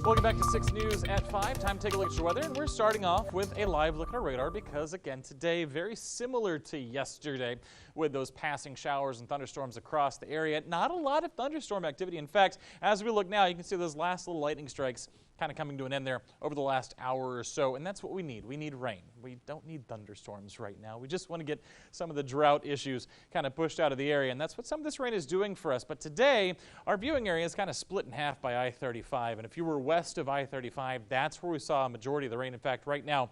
Welcome back to 6 News at 5. Time to take a look at your weather, and we're starting off with a live look at our radar because, again, today, very similar to yesterday with those passing showers and thunderstorms across the area. Not a lot of thunderstorm activity. In fact, as we look now, you can see those last little lightning strikes kind of coming to an end there over the last hour or so, and that's what we need. We need rain. We don't need thunderstorms right now. We just want to get some of the drought issues kind of pushed out of the area, and that's what some of this rain is doing for us. But today, our viewing area is kind of split in half by I-35, and if you were west of I-35, that's where we saw a majority of the rain. In fact, right now,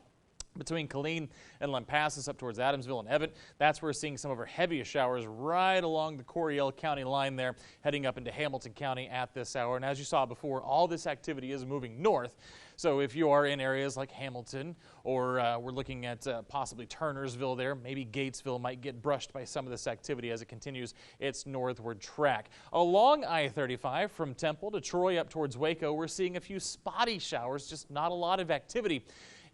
between Killeen and Lampasas up towards Adamsville and Evatt, that's where we're seeing some of our heaviest showers right along the Coryell County line there, heading up into Hamilton County at this hour. And as you saw before, all this activity is moving north. So if you are in areas like Hamilton, or we're looking at possibly Turnersville there, maybe Gatesville might get brushed by some of this activity as it continues its northward track. Along I-35 from Temple to Troy up towards Waco, we're seeing a few spotty showers, just not a lot of activity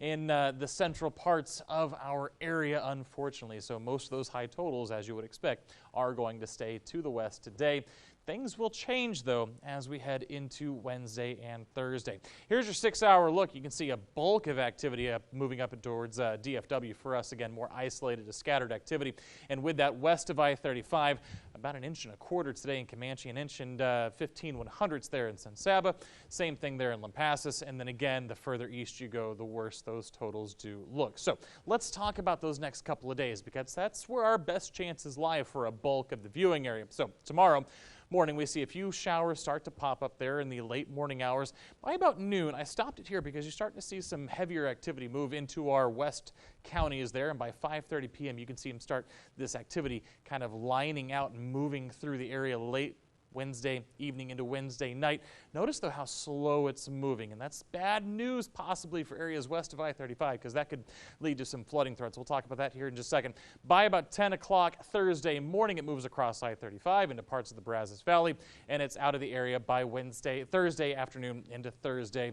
in the central parts of our area, unfortunately. So most of those high totals, as you would expect, are going to stay to the west today. Things will change, though, as we head into Wednesday and Thursday. Here's your 6-hour look. You can see a bulk of activity moving up towards DFW for us. Again, more isolated to scattered activity. And with that, west of I-35, about 1.25 inches today in Comanche, 1 inch and 15/100ths there in San Saba. Same thing there in Lampasas. And then again, the further east you go, the worse those totals do look. So let's talk about those next couple of days, because that's where our best chances lie for a bulk of the viewing area. So tomorrow morning, we see a few showers start to pop up there in the late morning hours. By about noon, I stopped it here because you're starting to see some heavier activity move into our west counties there, and by 5:30 p.m. you can see them start this activity kind of lining out and moving through the area late Wednesday evening into Wednesday night. Notice, though, how slow it's moving, and that's bad news possibly for areas west of I-35, because that could lead to some flooding threats. We'll talk about that here in just a second. By about 10 o'clock Thursday morning, it moves across I-35 into parts of the Brazos Valley, and it's out of the area by Thursday afternoon into Thursday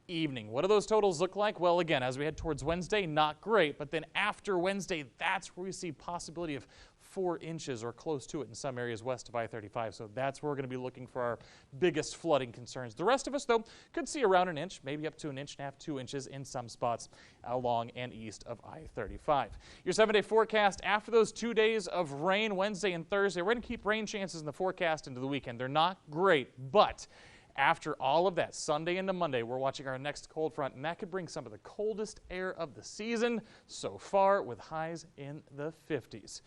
evening. What do those totals look like? Well, again, as we head towards Wednesday, not great, but then after Wednesday, that's where we see possibility of 4 inches or close to it in some areas west of I-35. So that's where we're going to be looking for our biggest flooding concerns. The rest of us, though, could see around 1 inch, maybe up to 1.5 inches, 2 inches in some spots along and east of I-35. Your 7-day forecast after those 2 days of rain, Wednesday and Thursday, we're going to keep rain chances in the forecast into the weekend. They're not great, but after all of that, Sunday into Monday, we're watching our next cold front, and that could bring some of the coldest air of the season so far, with highs in the 50s.